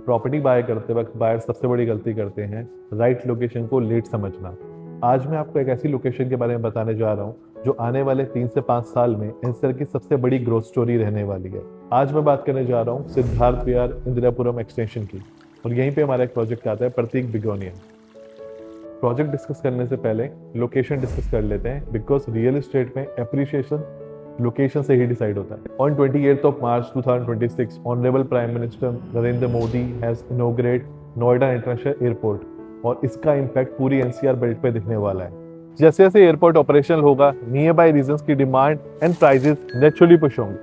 Property bye करते वक्त buyer सबसे बड़ी गलती करते हैं राइट लोकेशन को लेट समझना। आज मैं आपको एक ऐसी लोकेशन के बारे में बताने जा रहा हूँ जो आने वाले 3 से 5 साल में एंसर की सबसे बड़ी ग्रोथ स्टोरी रहने वाली है। आज मैं बात करने जा रहा हूँ सिद्धार्थ विहार इंदिरापुरम एक्सटेंशन की, और यहीं पे हमारा एक प्रोजेक्ट आता है प्रतीक बिगोनिया। प्रोजेक्ट डिस्कस करने से पहले लोकेशन डिस्कस कर लेते हैं, बिकॉज रियल एस्टेट में एप्रिसिएशन लोकेशन से ही डिसाइड होता है। On 28th of March 2026, honourable prime minister Narendra Modi has inaugurate Noida international airport, और इसका इम्पैक्ट पूरी एनसीआर बेल्ट पे दिखने वाला है। जैसे जैसे एयरपोर्ट ऑपरेशनल होगा, नियर बाय रीजन्स की demand and prices naturally push होंगे,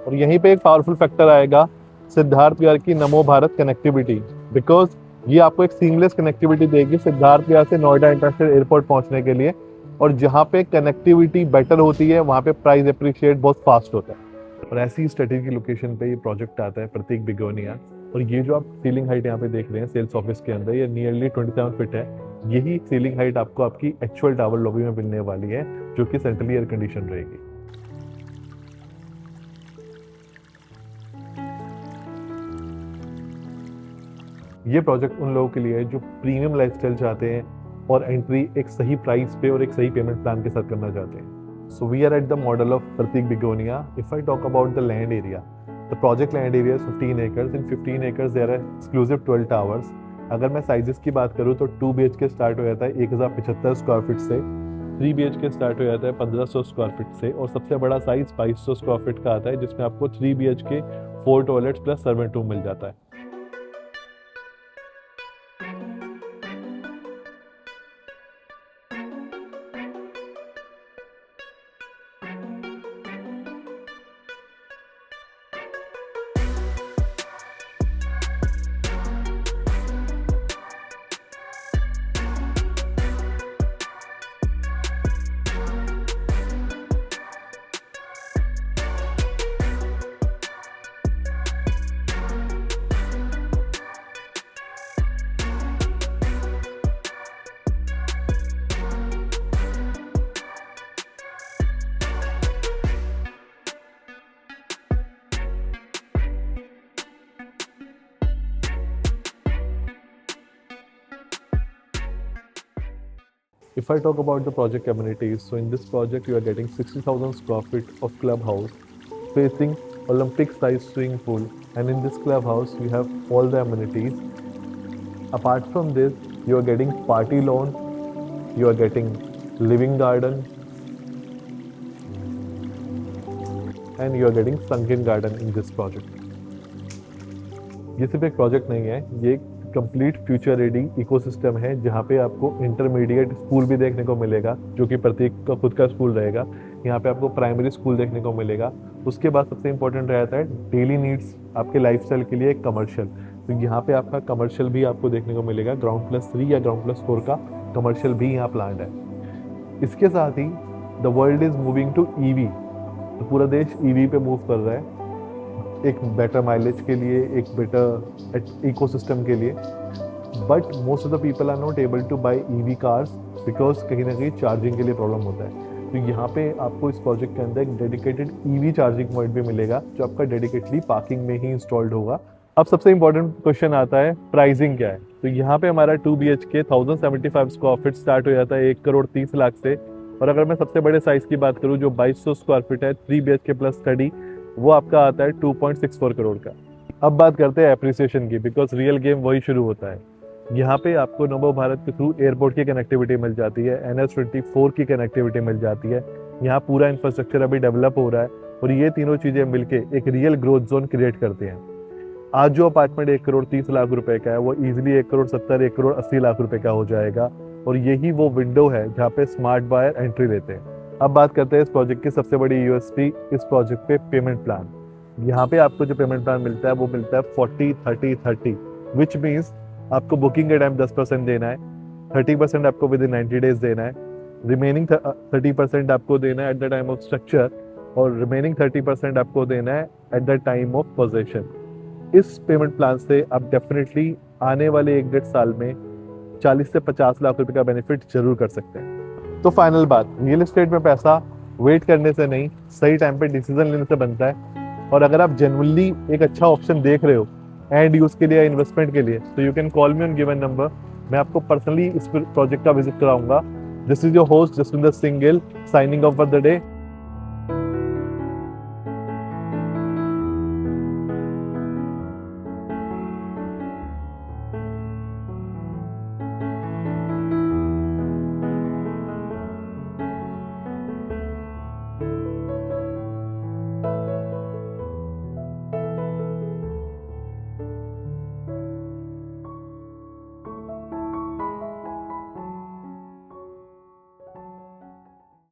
और यहीं पे एक पावरफुल फैक्टर आएगा सिद्धार्थ विहार की नमो भारत कनेक्टिविटी, बिकॉज ये आपको एक सीमलेस कनेक्टिविटी देगी सिद्धार्थ विहार से नोएडा इंटरनेशनल एयरपोर्ट पहुंचने के लिए। और जहाँ पे कनेक्टिविटी बेटर होती है वहाँ पे प्राइस अप्रिशिएट बहुत फास्ट होता है। और ऐसी स्ट्रेटेजिक लोकेशन पे ये प्रोजेक्ट आता है प्रतीक बिगोनिया। और ये जो आप सीलिंग हाइट यहाँ पे देख रहे हैं सेल्स ऑफिस के अंदर, ये नियरली 27 फीट है। यही सीलिंग हाइट आपको आपकी एक्चुअल टावर लॉबी में मिलने वाली है, जो कि सेंट्रली एयर कंडीशन रहेगी। ये प्रोजेक्ट उन लोगों के लिए है जो प्रीमियम लाइफस्टाइल चाहते हैं और एंट्री एक सही प्राइस पे और एक सही पेमेंट प्लान के साथ करना चाहते हैं। So we are at the model of Prateek Begonia. If I talk about the land area, the project land area is 15 acres। In 15 acres there are exclusive 12 towers. अगर मैं साइजेस की बात करूँ तो 2 BHK स्टार्ट हो जाता है 1075 स्क्वायर फीट से, 3 BHK स्टार्ट हो जाता है 1500 स्क्वायर फीट से, और सबसे बड़ा साइज 2200 स्क्वायर फीट का आता है, जिसमें आपको 3 BHK 4 toilets plus servant room मिल जाता है। If I talk about the project amenities, so in this project you are getting 60,000 square feet of clubhouse facing Olympic-sized swimming pool, and in this clubhouse you have all the amenities. Apart from this, you are getting party lawn, you are getting living garden, and you are getting sunken garden in this project. ये सिर्फ एक project नहीं है, ये एक complete future ready ecosystem है, जहाँ पे आपको इंटरमीडिएट स्कूल भी देखने को मिलेगा, जो कि प्रतीक का खुद का स्कूल रहेगा। यहाँ पे आपको प्राइमरी स्कूल देखने को मिलेगा। उसके बाद सबसे इंपॉर्टेंट रहता है डेली नीड्स आपके लाइफस्टाइल के लिए कमर्शियल, तो यहाँ पे आपका कमर्शियल भी आपको देखने को मिलेगा। ग्राउंड+3 या ग्राउंड+4 का कमर्शियल भी यहाँ प्लान्ड है। इसके साथ ही the world is moving to EV, तो पूरा देश ईवी पे मूव कर रहा है, एक बेटर माइलेज के लिए, एक बेटर इकोसिस्टम के लिए। But most of the people are not able to buy EV cars, because कहीं ना कहीं चार्जिंग के लिए प्रॉब्लम होता है। तो यहाँ पे आपको इस प्रोजेक्ट के अंदर एक डेडिकेटेड ईवी चार्जिंग पॉइंट भी मिलेगा, जो आपका डेडिकेटली पार्किंग में ही इंस्टॉल्ड होगा। अब सबसे इंपॉर्टेंट क्वेश्चन आता है प्राइसिंग क्या है। तो यहाँ पे हमारा 2 BHK 1075 स्क्वायर फीट स्टार्ट हो जाता है 1,30,00,000 से, और अगर मैं सबसे बड़े साइज की बात करूँ जो 2200 स्क्वायर फीट है 3 BHK प्लस स्टडी, वो आपका आता है 2.64 करोड़ का। अब बात करते हैं एप्रिसिएशन की, बिकॉज रियल गेम वही शुरू होता है। यहाँ पे आपको नमो भारत के थ्रू एयरपोर्ट की कनेक्टिविटी मिल जाती है, NH24 की कनेक्टिविटी मिल जाती है। यहाँ पूरा इंफ्रास्ट्रक्चर अभी डेवलप हो रहा है, और ये तीनों चीजें मिलके एक रियल ग्रोथ जोन क्रिएट करते हैं। आज जो अपार्टमेंट 1,30,00,000 रुपए का है, वो इजिली 1,70,00,000 1,80,00,000 रुपए का हो जाएगा, और यही वो विंडो है जहाँ पे स्मार्ट बायर एंट्री लेते हैं। अब बात करते हैं इस प्रोजेक्ट की सबसे बड़ी यूएसपी, इस प्रोजेक्ट पे पेमेंट प्लान। यहाँ पे आपको जो पेमेंट प्लान मिलता है वो मिलता है 40-30-30, विच मीन्स आपको बुकिंग के टाइम 10% देना है, 30% आपको विद इन 90 डेज देना है, रिमेनिंग 30% आपको देना है at the time of structure, और रिमेनिंग 30% आपको देना है at the time of possession. इस पेमेंट प्लान से आप डेफिनेटली आने वाले 1-1.5 साल में 40 से 50 लाख रुपए का बेनिफिट जरूर कर सकते हैं। तो फाइनल बात, रियल एस्टेट में पैसा वेट करने से नहीं, सही टाइम पे डिसीजन लेने से बनता है। और अगर आप जेन्युइनली एक अच्छा ऑप्शन देख रहे हो, एंड यूज के लिए या इन्वेस्टमेंट के लिए, तो you can call me on given number. मैं आपको पर्सनली इस प्रोजेक्ट का विजिट कराऊंगा। This is your host Jaswinder Singh Gill, signing off for the day.